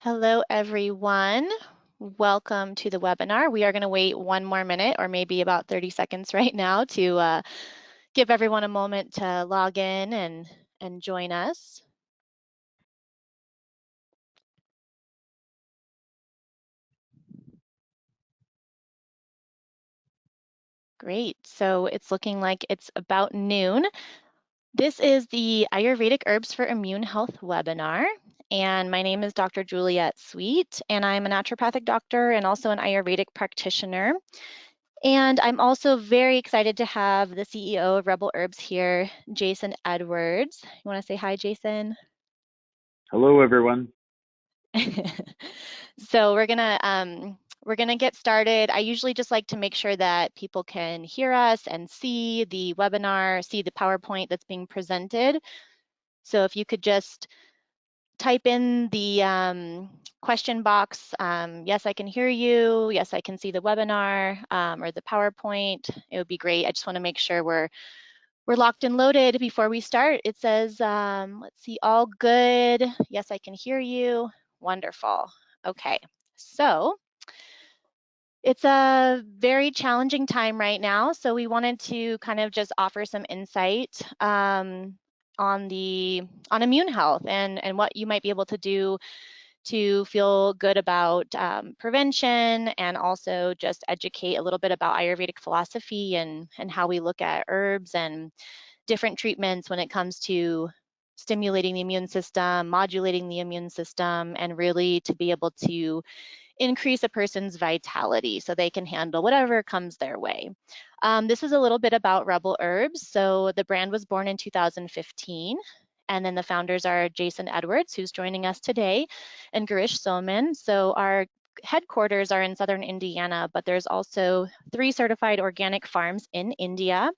Hello, everyone. Welcome to the webinar. We are going to wait one more minute or maybe about 30 seconds right now to give everyone a moment to log in and join us. Great. So it's looking like it's about noon. This is the Ayurvedic Herbs for Immune Health webinar. And my name is Dr. Juliette Sweet, and I'm a naturopathic doctor and also an Ayurvedic practitioner. And I'm also very excited to have the CEO of Rebel Herbs here, Jason Edwards. You want to say hi, Jason? Hello, everyone. So we're gonna get started. I usually just like to make sure that people can hear us and see the webinar, see the PowerPoint that's being presented. So if you could just type in the question box, yes, I can hear you, yes, I can see the webinar, or the PowerPoint, it would be great. I just want to make sure we're locked and loaded before we start. It says, let's see, all good. Yes, I can hear you. Wonderful. Okay, so it's a very challenging time right now. So we wanted to kind of just offer some insight on immune health and what you might be able to do to feel good about prevention, and also just educate a little bit about Ayurvedic philosophy and how we look at herbs and different treatments when it comes to stimulating the immune system, modulating the immune system, and really to be able to increase a person's vitality so they can handle whatever comes their way. This is a little bit about Rebel Herbs. So the brand was born in 2015. And then the founders are Jason Edwards, who's joining us today, and Girish Soman. So our headquarters are in southern Indiana, but there's also 3 certified organic farms in India.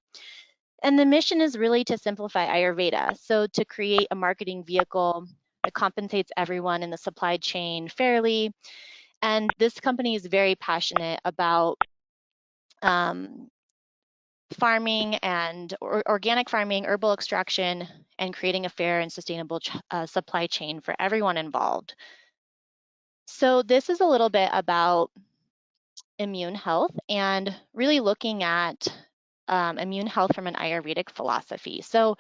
And the mission is really to simplify Ayurveda. So to create a marketing vehicle that compensates everyone in the supply chain fairly. And this company is very passionate about farming and organic farming, herbal extraction, and creating a fair and sustainable supply chain for everyone involved. So this is a little bit about immune health and really looking at immune health from an Ayurvedic philosophy. So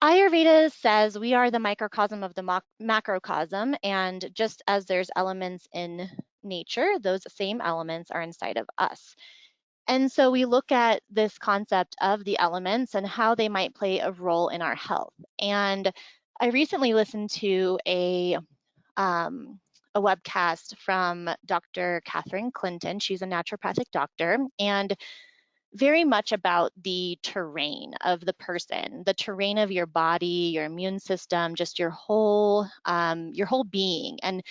Ayurveda says we are the microcosm of the macrocosm, and just as there's elements in nature, those same elements are inside of us. And so we look at this concept of the elements and how they might play a role in our health. And I recently listened to a webcast from Dr. Catherine Clinton. She's a naturopathic doctor, and very much about the terrain of the person, the terrain of your body, your immune system, just your whole being, and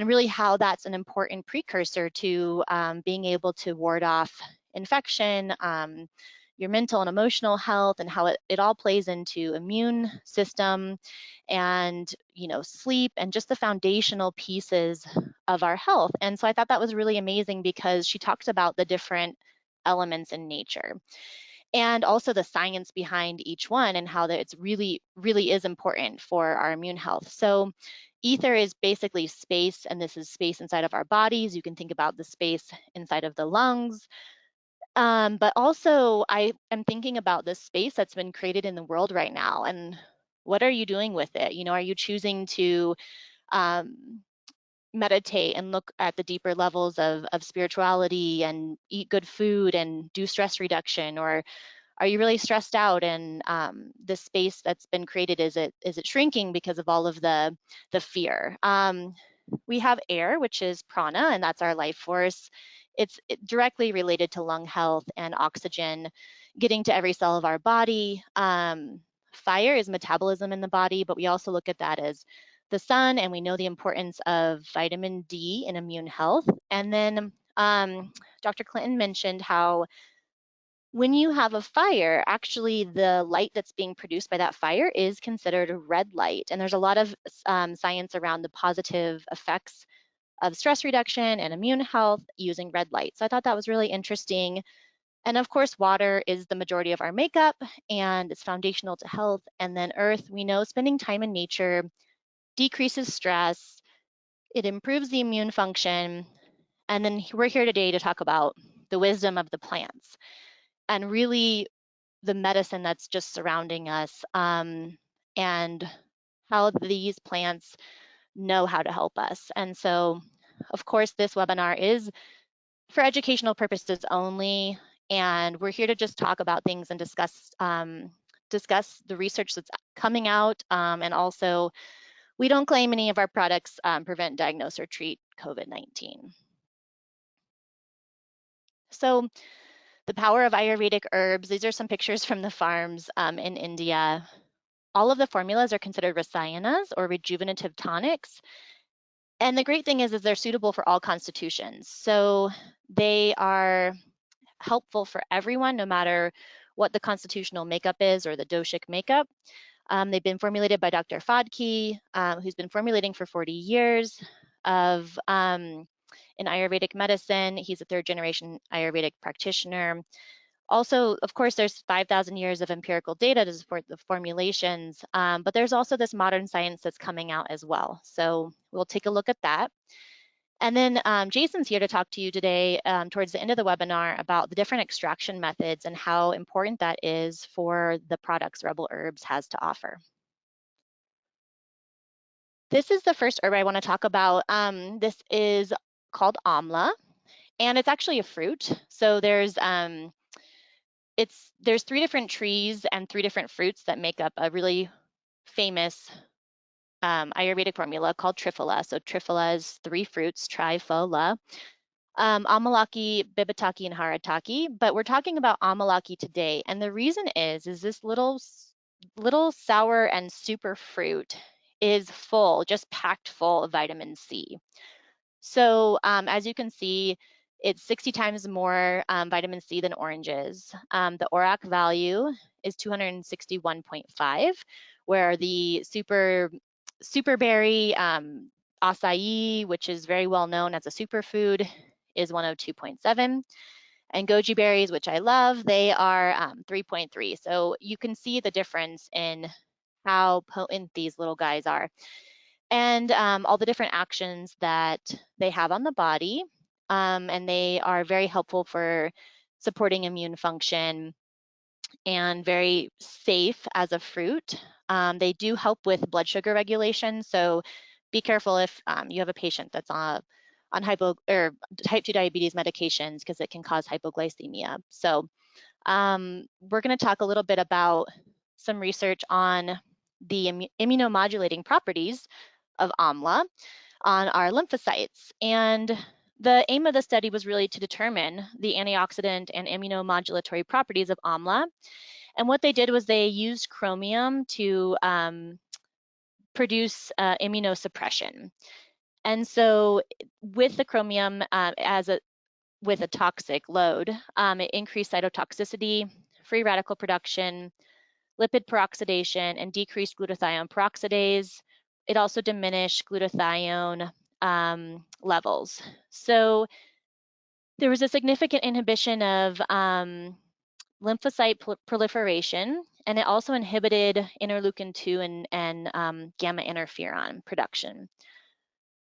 really how that's an important precursor to being able to ward off infection, your mental and emotional health, and how it all plays into immune system and sleep and just the foundational pieces of our health. And so I thought that was really amazing because she talks about the different elements in nature and also the science behind each one and how that it's really is important for our immune health. So ether is basically space, and this is space inside of our bodies. You can think about the space inside of the lungs. But also I am thinking about this space that's been created in the world right now, and what are you doing with it? Are you choosing to um, meditate and look at the deeper levels of spirituality and eat good food and do stress reduction, or are you really stressed out, and the space that's been created, is it shrinking because of all of the fear? We have air, which is prana, and that's our life force. It's directly related to lung health and oxygen getting to every cell of our body. Fire is metabolism in the body, but we also look at that as the sun, and we know the importance of vitamin D in immune health. And then Dr. Clinton mentioned how when you have a fire, actually the light that's being produced by that fire is considered a red light. And there's a lot of science around the positive effects of stress reduction and immune health using red light. So I thought that was really interesting. And of course, water is the majority of our makeup, and it's foundational to health. And then earth, we know spending time in nature decreases stress, It improves the immune function. And then we're here today to talk about the wisdom of the plants and really the medicine that's just surrounding us, and how these plants know how to help us. And so, of course, this webinar is for educational purposes only, and we're here to just talk about things and discuss the research that's coming out, and also we don't claim any of our products prevent, diagnose, or treat COVID-19. So the power of Ayurvedic herbs, these are some pictures from the farms in India. All of the formulas are considered rasayanas, or rejuvenative tonics. And the great thing is they're suitable for all constitutions. So they are helpful for everyone, no matter what the constitutional makeup is or the doshic makeup. They've been formulated by Dr. Fadki, who's been formulating for 40 years in Ayurvedic medicine. He's a third generation Ayurvedic practitioner. Also, of course, there's 5,000 years of empirical data to support the formulations, but there's also this modern science that's coming out as well. So we'll take a look at that. And then Jason's here to talk to you today towards the end of the webinar about the different extraction methods and how important that is for the products Rebel Herbs has to offer. This is the first herb I want to talk about. This is called Amla, and it's actually a fruit. So there's three different trees and three different fruits that make up a really famous Ayurvedic formula called Triphala. So Triphala is three fruits, Triphala. Amalaki, Bibitaki, and Harataki, but we're talking about Amalaki today. And the reason is this little sour and super fruit is full, just packed full of vitamin C. So as you can see, it's 60 times more vitamin C than oranges. The ORAC value is 261.5, where the super berry acai, which is very well known as a superfood, is 102.7. And goji berries, which I love, they are 3.3. So you can see the difference in how potent these little guys are, and all the different actions that they have on the body. And they are very helpful for supporting immune function and very safe as a fruit. They do help with blood sugar regulation. So be careful if you have a patient that's on type 2 diabetes medications, because it can cause hypoglycemia. So we're going to talk a little bit about some research on the immunomodulating properties of Amla on our lymphocytes. And the aim of the study was really to determine the antioxidant and immunomodulatory properties of Amla. And what they did was they used chromium to produce immunosuppression. And so with the chromium with a toxic load, it increased cytotoxicity, free radical production, lipid peroxidation, and decreased glutathione peroxidase. It also diminished glutathione levels. So there was a significant inhibition of lymphocyte proliferation, and it also inhibited interleukin-2 and gamma interferon production.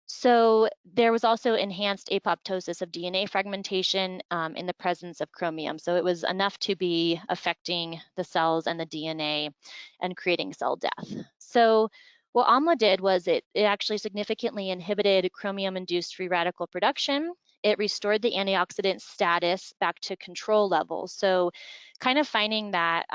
So there was also enhanced apoptosis of DNA fragmentation in the presence of chromium. So it was enough to be affecting the cells and the DNA and creating cell death. So what Amla did was it actually significantly inhibited chromium-induced free radical production. It restored the antioxidant status back to control levels. So kind of finding that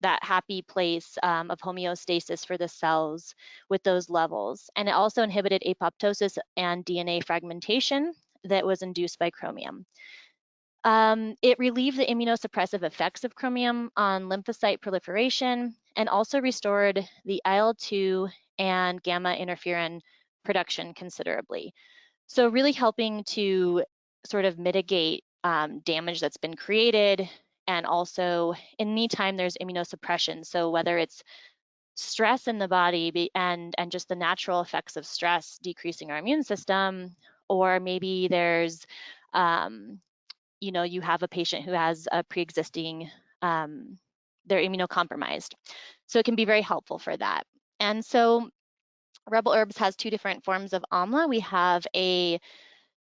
that happy place of homeostasis for the cells with those levels. And it also inhibited apoptosis and DNA fragmentation that was induced by chromium. It relieved the immunosuppressive effects of chromium on lymphocyte proliferation and also restored the IL-2 and gamma interferon production considerably. So really helping to sort of mitigate damage that's been created, and also anytime there's immunosuppression. So whether it's stress in the body and just the natural effects of stress decreasing our immune system, or maybe there's you have a patient who has a pre-existing, they're immunocompromised. So it can be very helpful for that. And so Rebel Herbs has two different forms of amla. We have a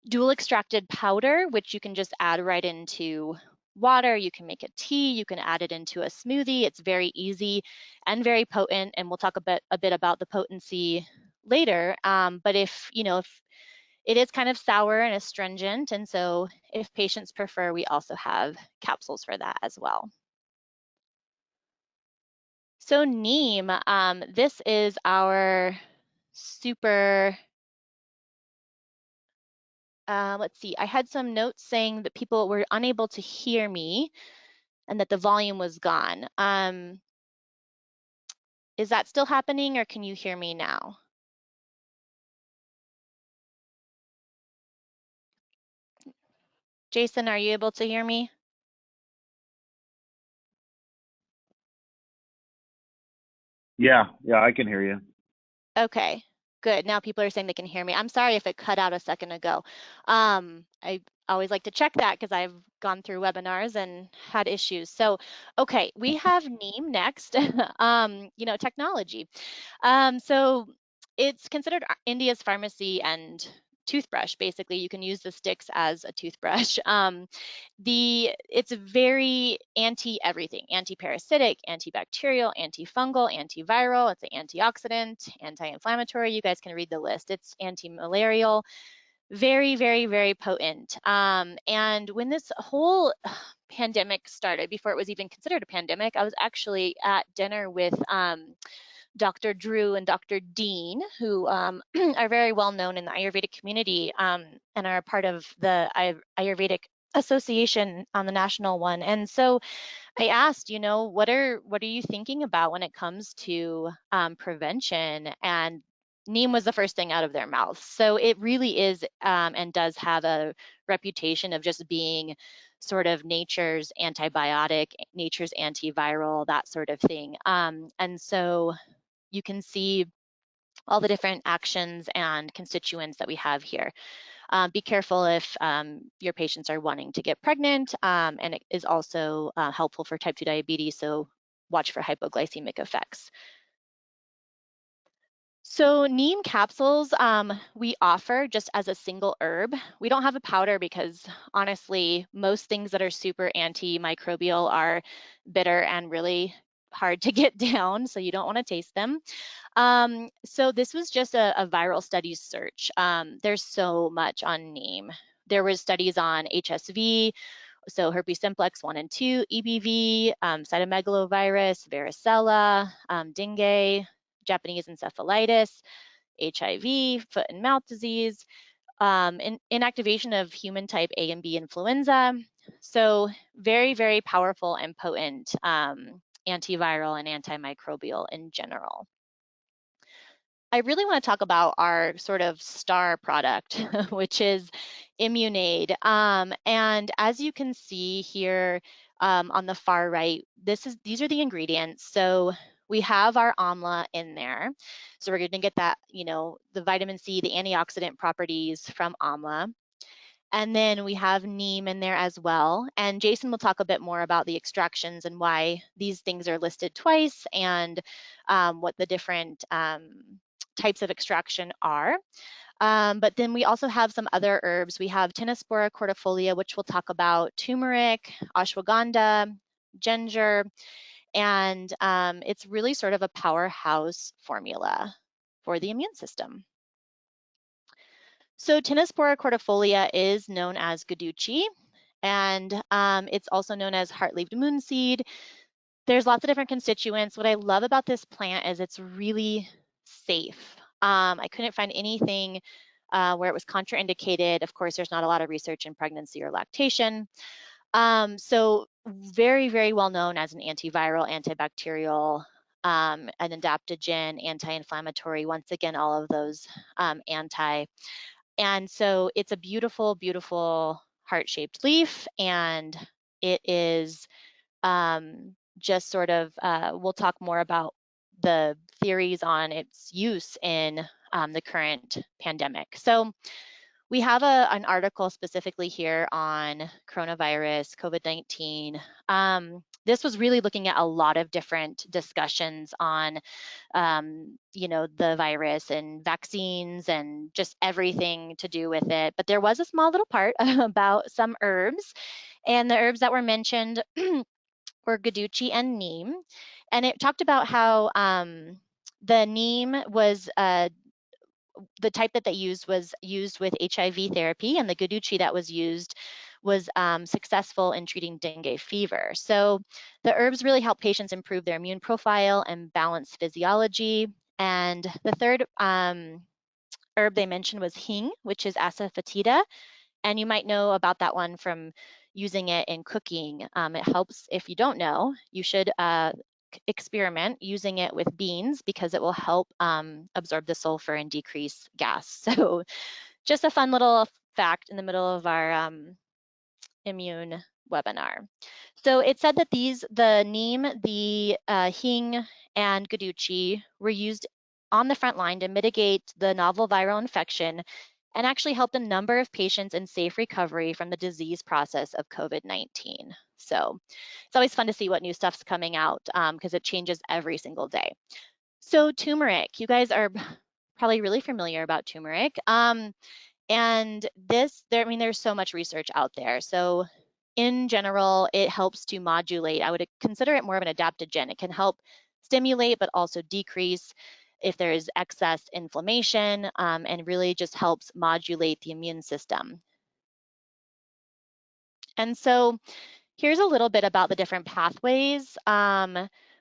dual extracted powder, which you can just add right into water. You can make a tea, you can add it into a smoothie. It's very easy and very potent, and we'll talk a bit about the potency later. But if it is kind of sour and astringent, and so if patients prefer, we also have capsules for that as well. So neem, this is our super, let's see, I had some notes saying that people were unable to hear me and that the volume was gone. Is that still happening, or can you hear me now? Jason, are you able to hear me? Yeah, I can hear you. Okay, good. Now people are saying they can hear me. I'm sorry if it cut out a second ago. I always like to check that because I've gone through webinars and had issues. So, okay, we have Neem next. Technology. So it's considered India's pharmacy and toothbrush. Basically, you can use the sticks as a toothbrush. It's very anti-everything, anti-parasitic, antibacterial, antifungal, antiviral. It's an antioxidant, anti-inflammatory. You guys can read the list. It's anti-malarial. Very, very, very potent. And when this whole pandemic started, before it was even considered a pandemic, I was actually at dinner with Dr. Drew and Dr. Dean, who are very well known in the Ayurvedic community and are part of the Ayurvedic Association on the national one. And so I asked, what are you thinking about when it comes to prevention? And Neem was the first thing out of their mouths. So it really is and does have a reputation of just being sort of nature's antibiotic, nature's antiviral, that sort of thing. And so you can see all the different actions and constituents that we have here. Be careful if your patients are wanting to get pregnant, and it is also helpful for type 2 diabetes, so watch for hypoglycemic effects. So neem capsules we offer just as a single herb. We don't have a powder because honestly, most things that are super antimicrobial are bitter and really hard to get down, so you don't want to taste them. So this was just a viral studies search. There's so much on neem. There was studies on HSV, so herpes simplex 1 and 2, EBV, cytomegalovirus, varicella, dengue, Japanese encephalitis, HIV, foot and mouth disease, inactivation of human type A and B influenza. So very, very powerful and potent antiviral and antimicrobial in general. I really want to talk about our sort of star product, which is Immunade. And as you can see here on the far right, these are the ingredients. So we have our Amla in there. So we're going to get that, the vitamin C, the antioxidant properties from Amla. And then we have neem in there as well. And Jason will talk a bit more about the extractions and why these things are listed twice and what the different types of extraction are. But then we also have some other herbs. We have Tinospora cordifolia, which we'll talk about, turmeric, ashwagandha, ginger, and it's really sort of a powerhouse formula for the immune system. So Tinospora cordifolia is known as Guduchi, and it's also known as heart-leaved moonseed. There's lots of different constituents. What I love about this plant is it's really safe. I couldn't find anything where it was contraindicated. Of course, there's not a lot of research in pregnancy or lactation. So very, very well known as an antiviral, antibacterial, an adaptogen, anti-inflammatory. Once again, all of those anti. And so it's a beautiful, beautiful heart-shaped leaf, and it is just sort of, we'll talk more about the theories on its use in the current pandemic. So we have an article specifically here on coronavirus, COVID-19. This was really looking at a lot of different discussions on, the virus and vaccines and just everything to do with it. But there was a small little part about some herbs, and the herbs that were mentioned were Guduchi and Neem. And it talked about how the Neem was the type that they used was used with HIV therapy, and the Guduchi that was used was successful in treating dengue fever. So the herbs really help patients improve their immune profile and balance physiology. And the third herb they mentioned was hing, which is asafoetida. And you might know about that one from using it in cooking. It helps, if you don't know, you should experiment using it with beans because it will help absorb the sulfur and decrease gas. So just a fun little fact in the middle of our immune webinar. So it said that the neem, the hing, and Guduchi were used on the front line to mitigate the novel viral infection and actually helped a number of patients in safe recovery from the disease process of COVID-19. So it's always fun to see what new stuff's coming out because it changes every single day. So turmeric, you guys are probably really familiar about turmeric. And there's so much research out there. So in general, it helps to modulate. I would consider it more of an adaptogen. It can help stimulate, but also decrease if there is excess inflammation, and really just helps modulate the immune system. And so here's a little bit about the different pathways.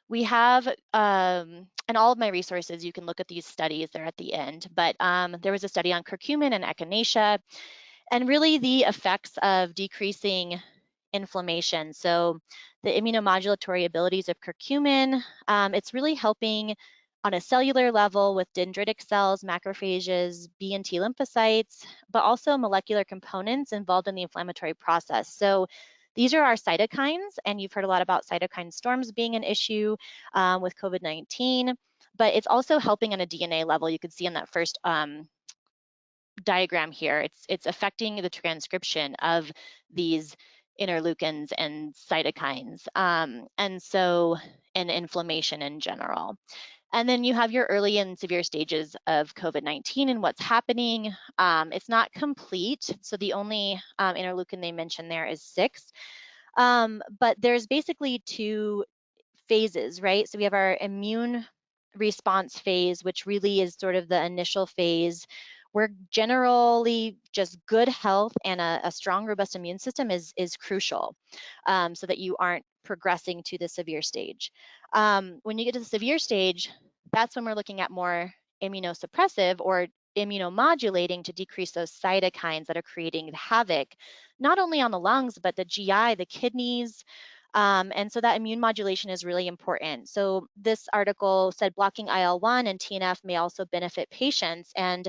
We have, and all of my resources, you can look at these studies, they're at the end, but there was a study on curcumin and echinacea, and really the effects of decreasing inflammation. So the immunomodulatory abilities of curcumin, it's really helping on a cellular level with dendritic cells, macrophages, B and T lymphocytes, but also molecular components involved in the inflammatory process. So these are our cytokines, and you've heard a lot about cytokine storms being an issue with COVID-19, but it's also helping on a DNA level. You can see on that first diagram here, it's affecting the transcription of these interleukins and cytokines, and inflammation in general. And then you have your early and severe stages of COVID-19 and what's happening. It's not complete, so the only interleukin they mentioned there is 6. But there's basically 2 phases, right? So we have our immune response phase, which really is sort of the initial phase where generally just good health and a strong, robust immune system is crucial, so that you aren't progressing to the severe stage. When you get to the severe stage, that's when we're looking at more immunosuppressive or immunomodulating to decrease those cytokines that are creating havoc, not only on the lungs, but the GI, the kidneys, and so that immune modulation is really important. So this article said blocking IL-1 and TNF may also benefit patients, and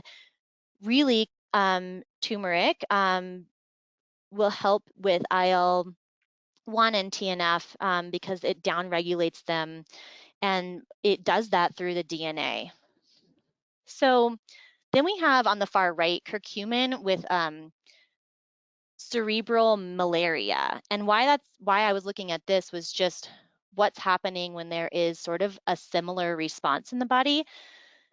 really turmeric will help with IL-1 and TNF because it downregulates them, and it does that through the DNA. So then we have on the far right curcumin with cerebral malaria. And why I was looking at this was just what's happening when there is sort of a similar response in the body.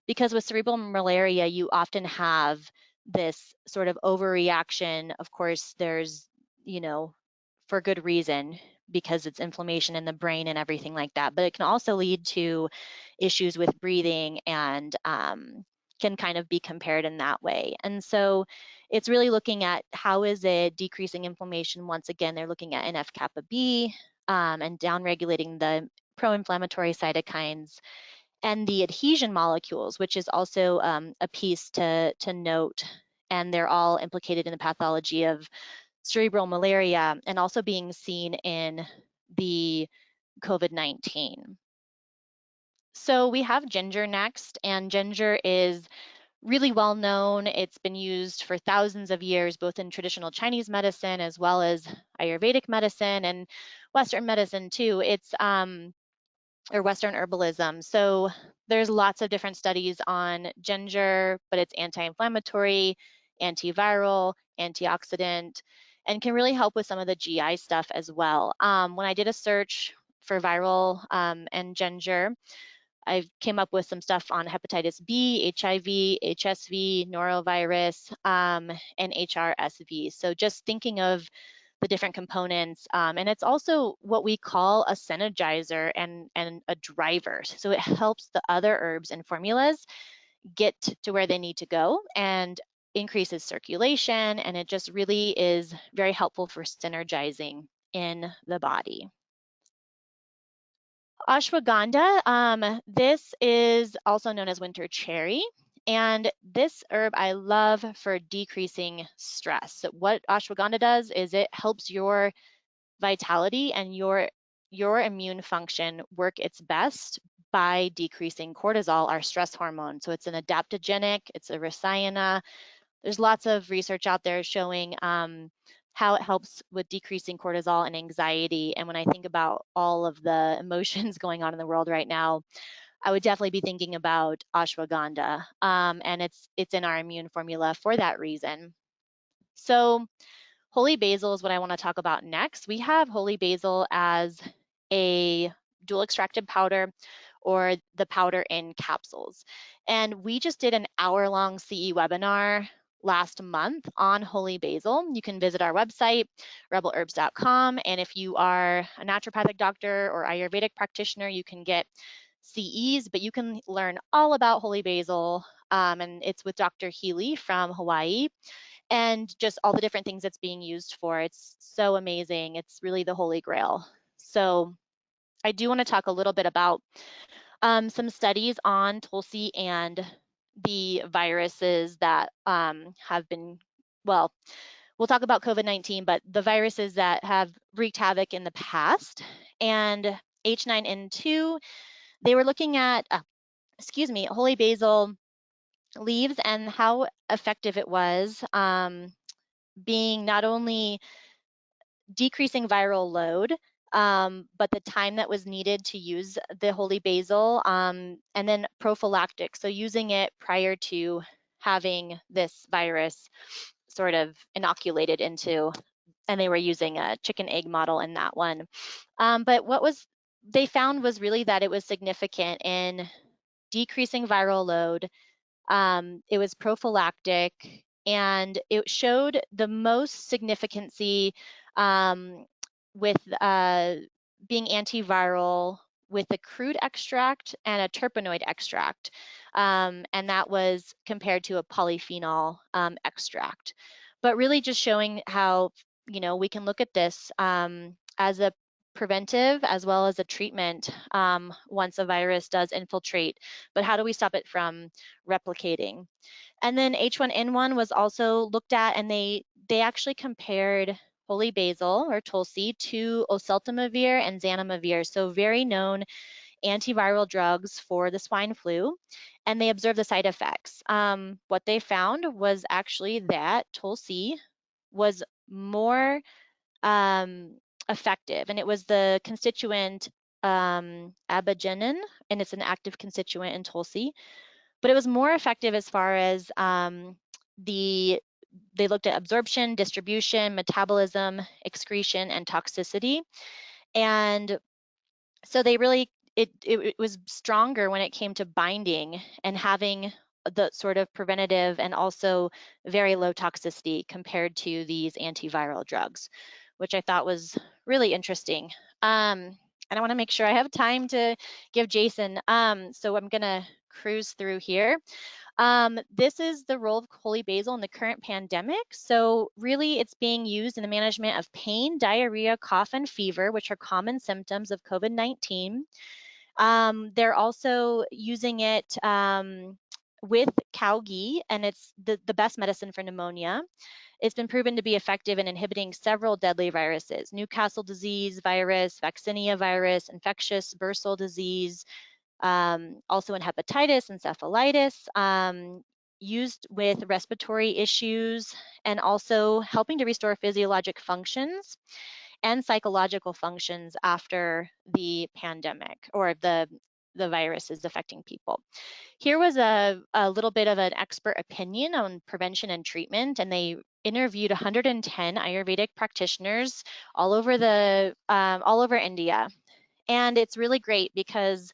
Because with cerebral malaria, you often have this sort of overreaction. Of course, there's, for good reason, because it's inflammation in the brain and everything like that. But it can also lead to issues with breathing and can kind of be compared in that way. And so it's really looking at how is it decreasing inflammation. Once again, they're looking at NF-kappa B and downregulating the pro-inflammatory cytokines and the adhesion molecules, which is also a piece to note. And they're all implicated in the pathology of cerebral malaria and also being seen in the COVID-19. So we have ginger next, and ginger is really well known. It's been used for thousands of years, both in traditional Chinese medicine as well as Ayurvedic medicine and Western medicine too. It's or Western herbalism. So there's lots of different studies on ginger, but it's anti-inflammatory, antiviral, antioxidant, and can really help with some of the GI stuff as well. When I did a search for viral and ginger, I came up with some stuff on hepatitis B, HIV, HSV, norovirus, and HRSV. So just thinking of the different components, and it's also what we call a synergizer and a driver. So it helps the other herbs and formulas get to where they need to go and increases circulation, and it just really is very helpful for synergizing in the body. Ashwagandha, this is also known as winter cherry, and this herb I love for decreasing stress. So what ashwagandha does is it helps your vitality and your immune function work its best by decreasing cortisol, our stress hormone. So it's an adaptogenic, it's a rasayana. There's lots of research out there showing how it helps with decreasing cortisol and anxiety. And when I think about all of the emotions going on in the world right now, I would definitely be thinking about ashwagandha. And it's in our immune formula for that reason. So holy basil is what I want to talk about next. We have holy basil as a dual extracted powder or the powder in capsules. And we just did an hour-long CE webinar last month on holy basil. You can visit our website, rebelherbs.com. And if you are a naturopathic doctor or Ayurvedic practitioner, you can get CEs, but you can learn all about holy basil. And it's with Dr. Healy from Hawaii, and just all the different things it's being used for. It's so amazing. It's really the holy grail. So I do want to talk a little bit about some studies on Tulsi and the viruses that have been, well, we'll talk about COVID-19, but the viruses that have wreaked havoc in the past. And H9N2, they were looking at, holy basil leaves and how effective it was, being not only decreasing viral load, but the time that was needed to use the holy basil, and then prophylactic, so using it prior to having this virus sort of inoculated into, and they were using a chicken egg model in that one. But what was they found was really that it was significant in decreasing viral load. It was prophylactic, and it showed the most significancy um, with being antiviral with a crude extract and a terpenoid extract. And that was compared to a polyphenol extract. But really just showing how, we can look at this as a preventive as well as a treatment once a virus does infiltrate. But how do we stop it from replicating? And then H1N1 was also looked at, and they actually compared holy basil or Tulsi to oseltamivir and zanamivir, so very known antiviral drugs for the swine flu, and they observed the side effects. What they found was actually that Tulsi was more effective, and it was the constituent abigenin, and it's an active constituent in Tulsi, but it was more effective as far as they looked at absorption, distribution, metabolism, excretion, and toxicity. And so they really, it was stronger when it came to binding and having the sort of preventative and also very low toxicity compared to these antiviral drugs, which I thought was really interesting. And I want to make sure I have time to give Jason. So I'm going to cruise through here. This is the role of holy basil in the current pandemic. So really it's being used in the management of pain, diarrhea, cough, and fever, which are common symptoms of COVID-19. They're also using it with cow ghee, and it's the best medicine for pneumonia. It's been proven to be effective in inhibiting several deadly viruses: Newcastle disease virus, vaccinia virus, infectious bursal disease, also in hepatitis, encephalitis, used with respiratory issues, and also helping to restore physiologic functions and psychological functions after the pandemic or the the virus is affecting people. Here was a little bit of an expert opinion on prevention and treatment, and they interviewed 110 Ayurvedic practitioners all over India. And it's really great because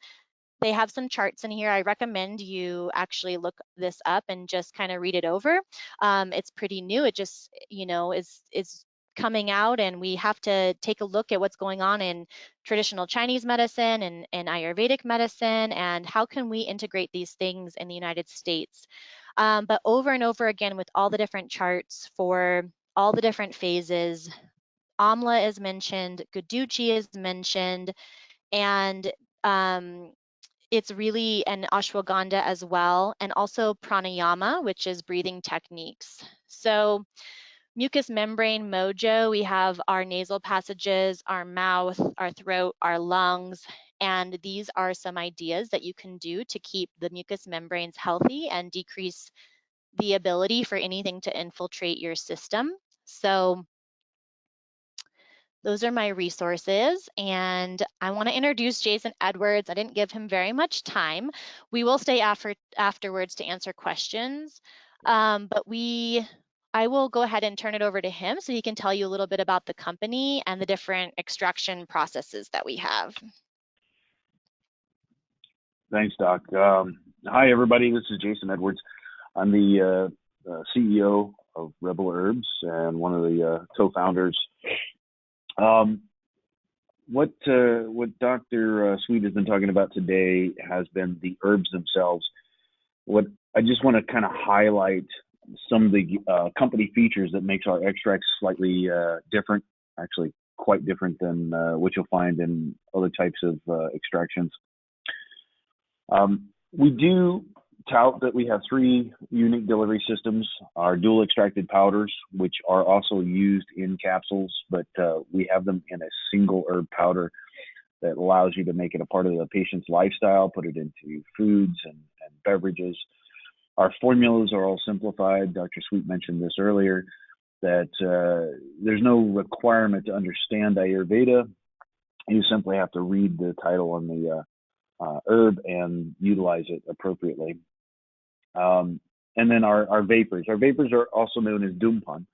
they have some charts in here. I recommend you actually look this up and just kind of read it over. It's pretty new. It just, is coming out, and we have to take a look at what's going on in traditional Chinese medicine and Ayurvedic medicine, and how can we integrate these things in the United States. But over and over again, with all the different charts for all the different phases, Amla is mentioned, Guduchi is mentioned, and it's really an ashwagandha as well, and also pranayama, which is breathing techniques. So mucous membrane, Mojo, we have our nasal passages, our mouth, our throat, our lungs, and these are some ideas that you can do to keep the mucous membranes healthy and decrease the ability for anything to infiltrate your system. So those are my resources, and I want to introduce Jason Edwards. I didn't give him very much time. We will stay afterwards to answer questions, but I will go ahead and turn it over to him so he can tell you a little bit about the company and the different extraction processes that we have. Thanks, Doc. Hi, everybody. This is Jason Edwards. I'm the CEO of Rebellious Herbs and one of the co-founders. What Dr. Sweet has been talking about today has been the herbs themselves. What I just want to kind of highlight some of the company features that makes our extracts slightly different, actually quite different than what you'll find in other types of extractions. We do tout that we have 3 unique delivery systems: our dual extracted powders, which are also used in capsules, but we have them in a single herb powder that allows you to make it a part of the patient's lifestyle, put it into foods and beverages. Our formulas are all simplified. Dr. Sweet mentioned this earlier, that there's no requirement to understand Ayurveda. You simply have to read the title on the herb and utilize it appropriately. And then our vapors. Our vapors are also known as Dhumpan.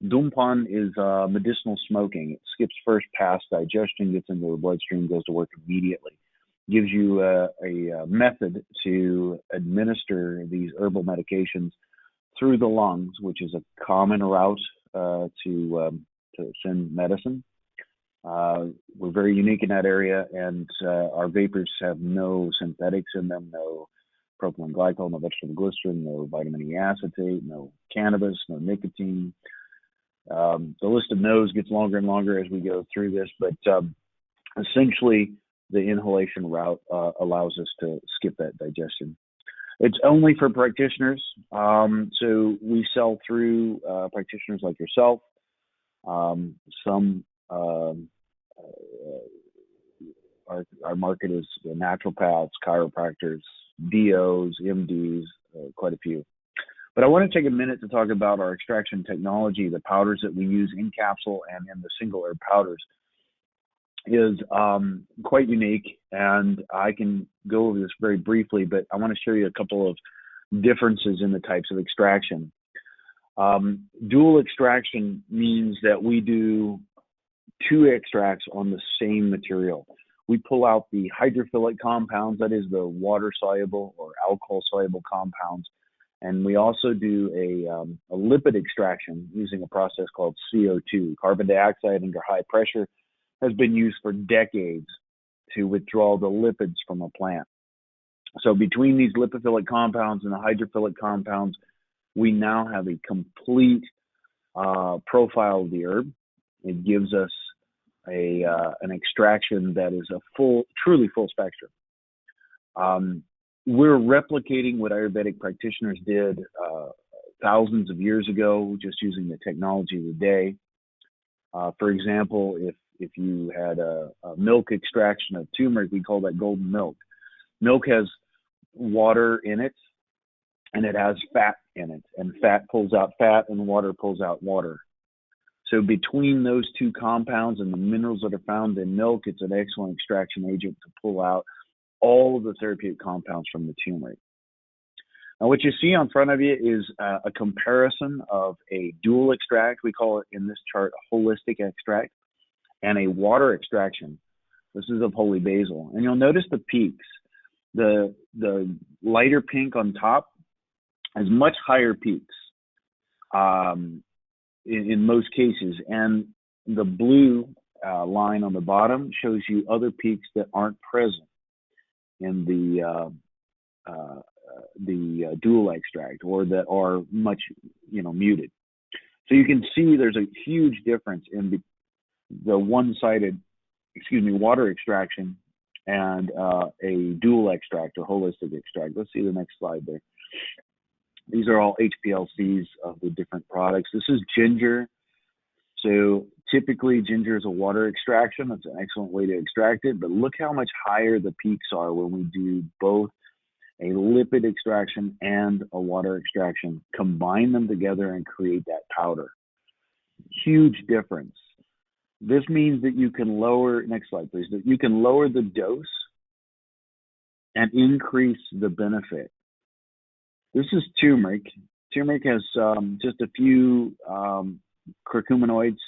Dhumpan is medicinal smoking. It skips first past digestion, gets into the bloodstream, goes to work immediately. Gives you a method to administer these herbal medications through the lungs, which is a common route to send medicine. We're very unique in that area, and our vapors have no synthetics in them, no propylene glycol, no vegetable glycerin, no vitamin E acetate, no cannabis, no nicotine. The list of no's gets longer and longer as we go through this, but essentially the inhalation route allows us to skip that digestion. It's only for practitioners, so we sell through practitioners like yourself. Our market is naturopaths, chiropractors, DOs, MDs, quite a few. But I want to take a minute to talk about our extraction technology. The powders that we use in capsule and in the single herb powders is quite unique, and I can go over this very briefly, but I want to show you a couple of differences in the types of extraction. Dual extraction means that we do 2 extracts on the same material. We pull out the hydrophilic compounds, that is the water-soluble or alcohol-soluble compounds, and we also do a lipid extraction using a process called CO2. Carbon dioxide under high pressure has been used for decades to withdraw the lipids from a plant. So between these lipophilic compounds and the hydrophilic compounds, we now have a complete profile of the herb. It gives us an extraction that is a truly full spectrum. We're replicating what Ayurvedic practitioners did thousands of years ago, just using the technology of the day. For example, if you had a milk extraction of turmeric, we call that golden milk. Milk has water in it, and it has fat in it, and fat pulls out fat, and water pulls out water. So between those 2 compounds and the minerals that are found in milk, it's an excellent extraction agent to pull out all of the therapeutic compounds from the turmeric. Now, what you see on front of you is a comparison of a dual extract, we call it in this chart a holistic extract, and a water extraction. This is of holy basil. And you'll notice the peaks. The lighter pink on top has much higher peaks in most cases. And the blue line on the bottom shows you other peaks that aren't present in the dual extract, or that are much, muted. So you can see there's a huge difference in the one-sided, water extraction and a dual extract or holistic extract. Let's see the next slide there. These are all HPLCs of the different products. This is ginger. So typically ginger is a water extraction. That's an excellent way to extract it, but look how much higher the peaks are when we do both a lipid extraction and a water extraction. Combine them together and create that powder. Huge difference. This means that you can lower, next slide please, that you can lower the dose and increase the benefit. This is turmeric. Turmeric has just a few curcuminoids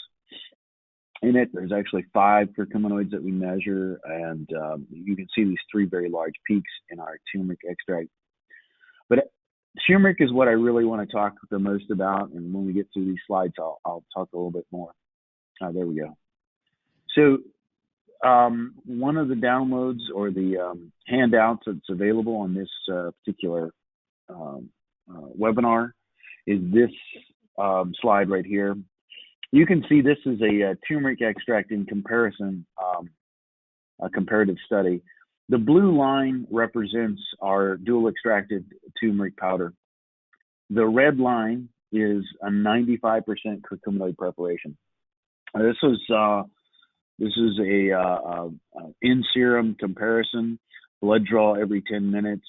in it. There's actually 5 curcuminoids that we measure, and you can see these 3 very large peaks in our turmeric extract. But turmeric is what I really want to talk the most about, and when we get through these slides, I'll talk a little bit more. There we go. So one of the downloads or the handouts that's available on this particular webinar is this slide right here. You can see this is a turmeric extract in comparison, a comparative study. The blue line represents our dual extracted turmeric powder. The red line is a 95% curcuminoid preparation. This is a in serum comparison, blood draw every 10 minutes.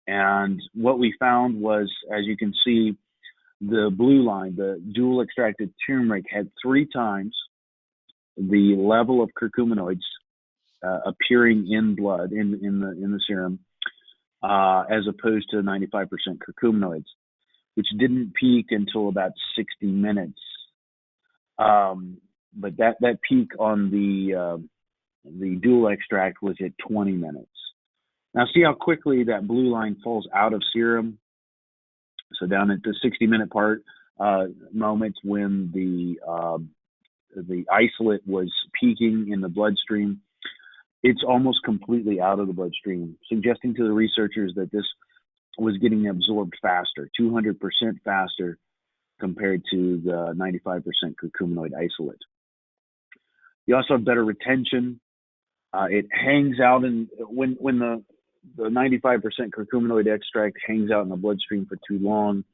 And what we found was, as you can see, the blue line, the dual extracted turmeric, had 3 times the level of curcuminoids appearing in blood, in the serum, as opposed to 95% curcuminoids, which didn't peak until about 60 minutes. But that peak on the dual extract was at 20 minutes. Now see how quickly that blue line falls out of serum. So down at the 60-minute moment when the isolate was peaking in the bloodstream, it's almost completely out of the bloodstream, suggesting to the researchers that this was getting absorbed faster, 200% faster compared to the 95% curcuminoid isolate. You also have better retention. It hangs out when the 95% curcuminoid extract hangs out in the bloodstream for too long,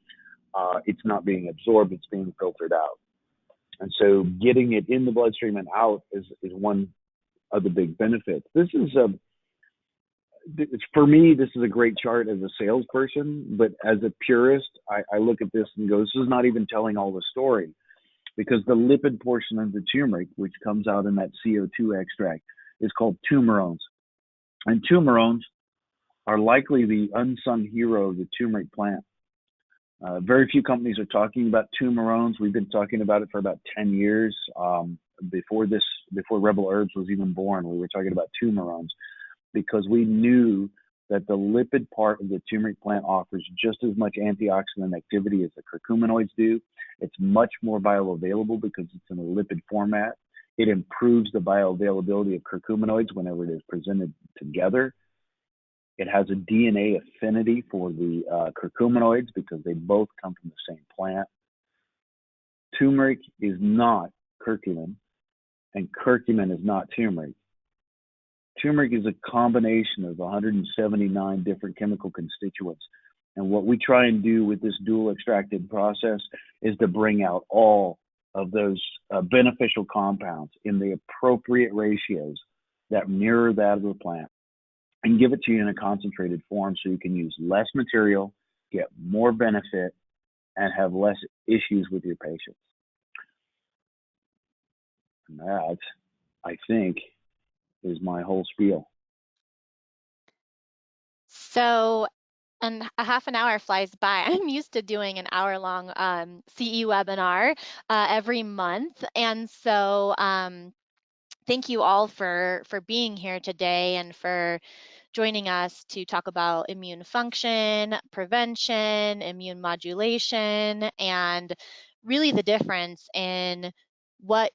it's not being absorbed, it's being filtered out. And so getting it in the bloodstream and out is one of the big benefits. For me, this is a great chart as a salesperson, but as a purist, I look at this and go, this is not even telling all the story, because the lipid portion of the turmeric, which comes out in that CO2 extract, is called tumerones. And tumerones are likely the unsung hero of the turmeric plant. Very few companies are talking about tumerones. We've been talking about it for about 10 years. Before Rebel Herbs was even born, we were talking about tumerones, because we knew that the lipid part of the turmeric plant offers just as much antioxidant activity as the curcuminoids do. It's much more bioavailable because it's in a lipid format. It improves the bioavailability of curcuminoids whenever it is presented together. It has a DNA affinity for the curcuminoids because they both come from the same plant. Turmeric is not curcumin, and curcumin is not turmeric. Turmeric is a combination of 179 different chemical constituents. And what we try and do with this dual extracted process is to bring out all of those beneficial compounds in the appropriate ratios that mirror that of the plant, and give it to you in a concentrated form so you can use less material, get more benefit, and have less issues with your patients. And that, I think, is my whole spiel. So, and a half an hour flies by. I'm used to doing an hour-long CE webinar every month, and so thank you all for being here today and for joining us to talk about immune function, prevention, immune modulation, and really the difference in what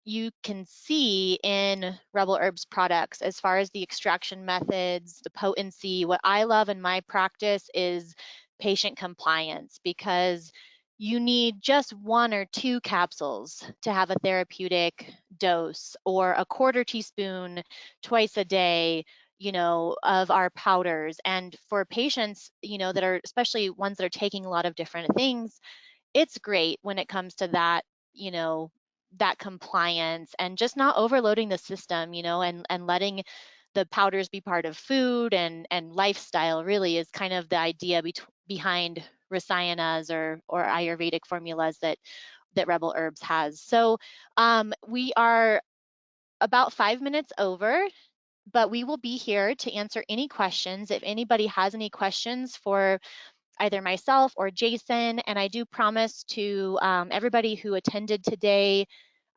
you can see in Rebel Herbs products as far as the extraction methods, the potency. What I love in my practice is patient compliance, because you need just 1 or 2 capsules to have a therapeutic dose, or a quarter teaspoon twice a day, of our powders. And for patients, that are, especially ones that are taking a lot of different things, it's great when it comes to that, you know, that compliance and just not overloading the system, and letting the powders be part of food and lifestyle. Really is kind of the idea behind rasayanas or Ayurvedic formulas that Rebel Herbs has. So we are about 5 minutes over, but we will be here to answer any questions. If anybody has any questions for either myself or Jason, and I do promise to everybody who attended today,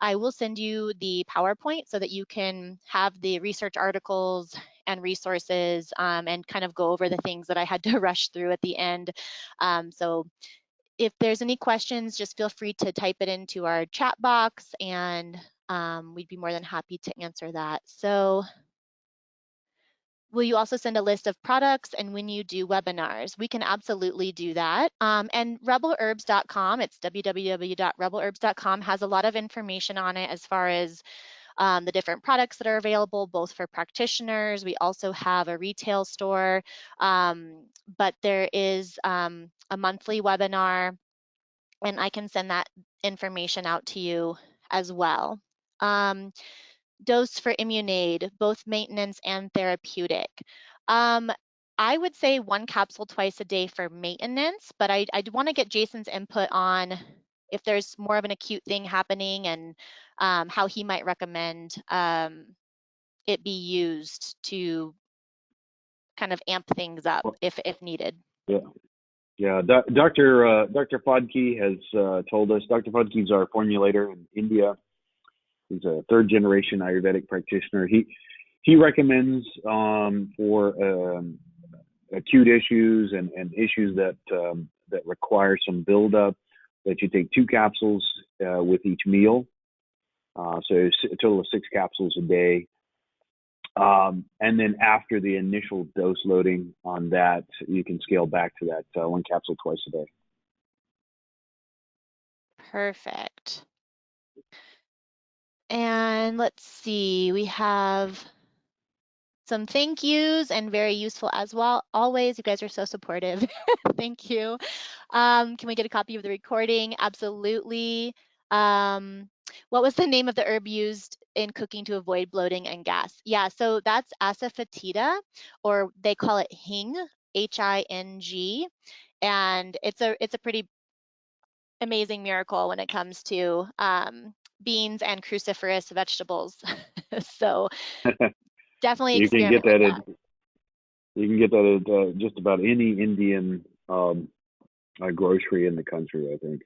I will send you the PowerPoint so that you can have the research articles and resources, and kind of go over the things that I had to rush through at the end. So if there's any questions, just feel free to type it into our chat box, and we'd be more than happy to answer that. So will you also send a list of products and when you do webinars? We can absolutely do that. And rebelherbs.com, it's www.rebelherbs.com, has a lot of information on it as far as the different products that are available, both for practitioners. We also have a retail store, but there is a monthly webinar, and I can send that information out to you as well. Dose for Immunaid, both maintenance and therapeutic. Um, I would say 1 capsule twice a day for maintenance, but I'd want to get Jason's input on if there's more of an acute thing happening, and how he might recommend it be used to kind of amp things up Well, if needed. yeah. Yeah, Dr. Fodke has told us. Dr. Fodke is our formulator in India. He's a 3rd-generation Ayurvedic practitioner. He recommends for acute issues and issues that require some buildup, that you take 2 capsules with each meal. So a total of 6 capsules a day. And then after the initial dose loading on that, you can scale back to that 1 capsule twice a day. Perfect. And let's see, we have some thank yous and very useful as well. Always, you guys are so supportive. Thank you. Can we get a copy of the recording? Absolutely. What was the name of the herb used in cooking to avoid bloating and gas? Yeah, so that's asafoetida, or they call it hing, H-I-N-G, and it's a pretty amazing miracle when it comes to beans and cruciferous vegetables. So definitely You can get experiment with that that. at just about any Indian grocery in the country, I think.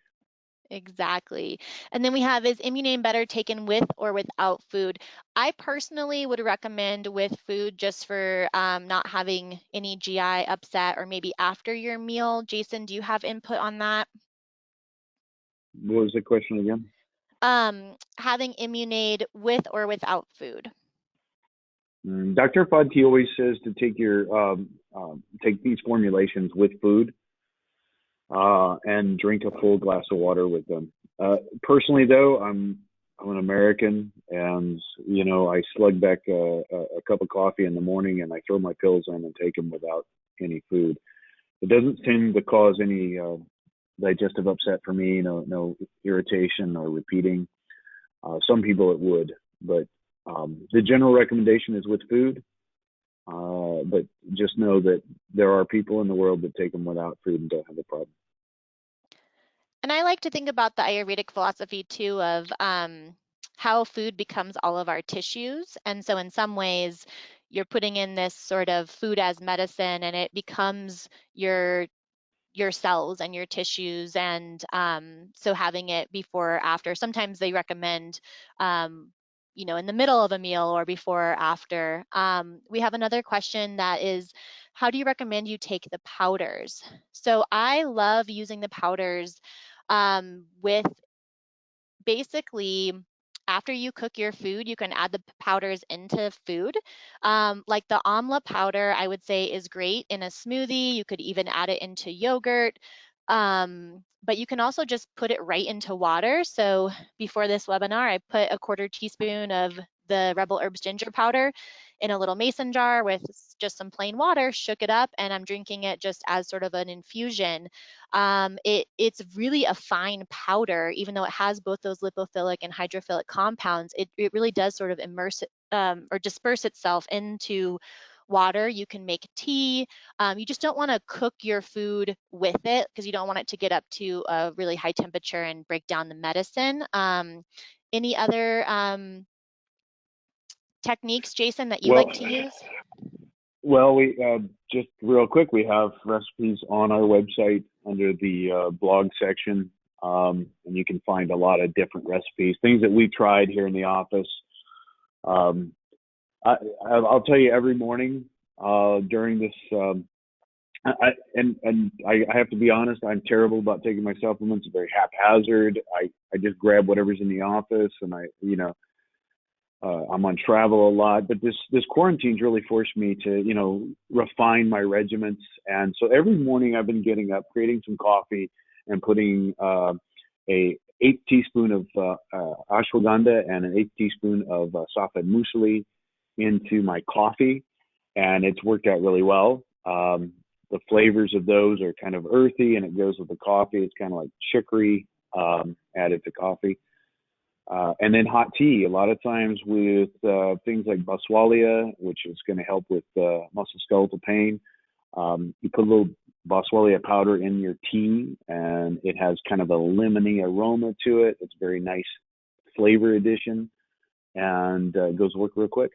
Exactly. And then we have, is Immuname better taken with or without food? I personally would recommend with food, just for not having any GI upset, or maybe after your meal. Jason, do you have input on that? What was the question again? Having Immunade with or without food. Dr. Fodke always says to take these formulations with food, and drink a full glass of water with them. Personally, though, I'm an American, and I slug back a cup of coffee in the morning, and I throw my pills in and take them without any food. It doesn't seem to cause any digestive upset for me. No irritation or repeating. Some people it would, but the general recommendation is with food. But just know that there are people in the world that take them without food and don't have a problem. And I like to think about the Ayurvedic philosophy too, of how food becomes all of our tissues. And so in some ways, you're putting in this sort of food as medicine, and it becomes your cells and your tissues. And so having it before or after, sometimes they recommend, in the middle of a meal or before or after. We have another question that is, how do you recommend you take the powders? So I love using the powders with basically, after you cook your food, you can add the powders into food. Like the Amla powder, I would say is great in a smoothie. You could even add it into yogurt. But you can also just put it right into water. So before this webinar, I put a 1/4 teaspoon of the Rebel Herbs ginger powder in a little mason jar with just some plain water, shook it up, and I'm drinking it just as sort of an infusion. It's really a fine powder, even though it has both those lipophilic and hydrophilic compounds. It really does sort of immerse or disperse itself into water. You can make tea. You just don't want to cook your food with it because you don't want it to get up to a really high temperature and break down the medicine. Any other techniques, Jason, that you Well, like to use? well, we just real quick, we have recipes on our website under the blog section, and you can find a lot of different recipes, things that we tried here in the office. I'll tell you, every morning during this, I have to be honest, I'm terrible about taking my supplements. Very haphazard. I just grab whatever's in the office, and I'm on travel a lot. But this quarantine's really forced me to refine my regimens. And so every morning I've been getting up, creating some coffee, and putting a 1/8 teaspoon of ashwagandha and an 1/8 teaspoon of saffron muesli into my coffee, and it's worked out really well. The flavors of those are kind of earthy, and it goes with the coffee. It's kind of like chicory added to coffee. And then hot tea, a lot of times with things like boswellia, which is going to help with musculoskeletal pain. You put a little boswellia powder in your tea, and it has kind of a lemony aroma to it. It's a very nice flavor addition, and it goes to work real quick.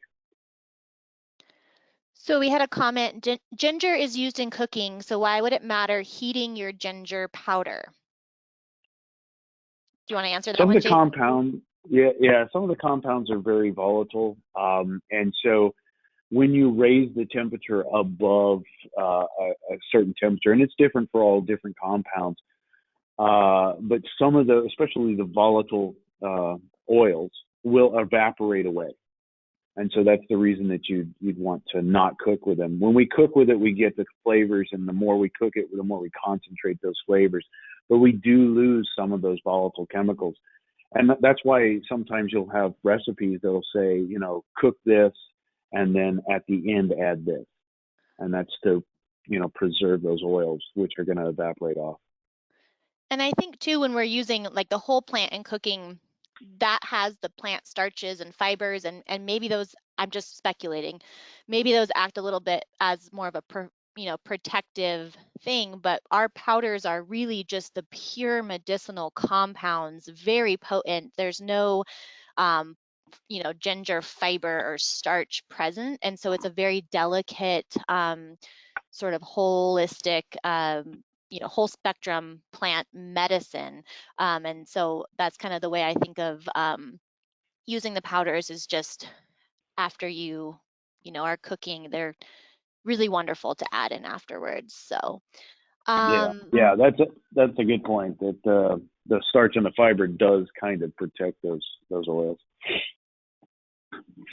So we had a comment, ginger is used in cooking, so why would it matter heating your ginger powder? Do you want to answer that one, Jason? Some of the compounds are very volatile, and so when you raise the temperature above a certain temperature, and it's different for all different compounds, but some of the, especially the volatile oils, will evaporate away. And so that's the reason that you'd want to not cook with them. When we cook with it, we get the flavors, and the more we cook it, the more we concentrate those flavors. But we do lose some of those volatile chemicals. And that's why sometimes you'll have recipes that'll say, cook this, and then at the end add this. And that's to, preserve those oils, which are going to evaporate off. And I think too, when we're using like the whole plant in cooking, that has the plant starches and fibers, and maybe those, I'm just speculating, maybe those act a little bit as more of a protective thing, but our powders are really just the pure medicinal compounds, very potent. There's no ginger fiber or starch present, and so it's a very delicate sort of holistic whole spectrum plant medicine. And so that's kind of the way I think of using the powders, is just after you are cooking, they're really wonderful to add in afterwards. So that's a good point, that the starch and the fiber does kind of protect those oils.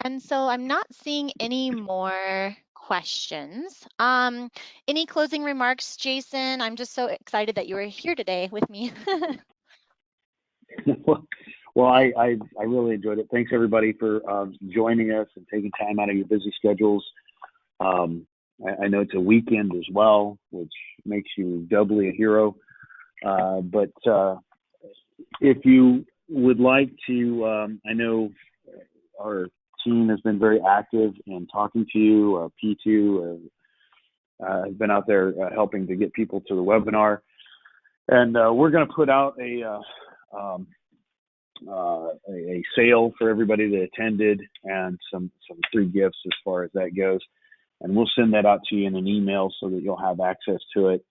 And so I'm not seeing any more questions. Any closing remarks, Jason? I'm just so excited that you were here today with me. Well, I really enjoyed it. Thanks everybody for joining us and taking time out of your busy schedules. I know it's a weekend as well, which makes you doubly a hero. But if you would like to, I know our team has been very active in talking to you. P2 has been out there helping to get people to the webinar. And we're going to put out a sale for everybody that attended, and some free gifts as far as that goes. And we'll send that out to you in an email so that you'll have access to it.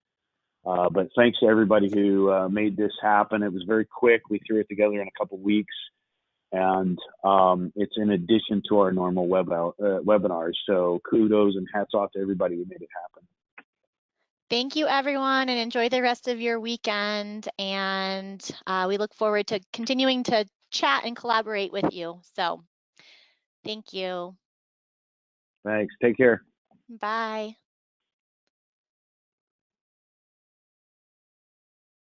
But thanks to everybody who made this happen. It was very quick. We threw it together in a couple weeks, and it's in addition to our normal webinars. So kudos and hats off to everybody who made it happen. Thank you, everyone, and enjoy the rest of your weekend. And we look forward to continuing to chat and collaborate with you. So thank you. Thanks. Take care. Bye.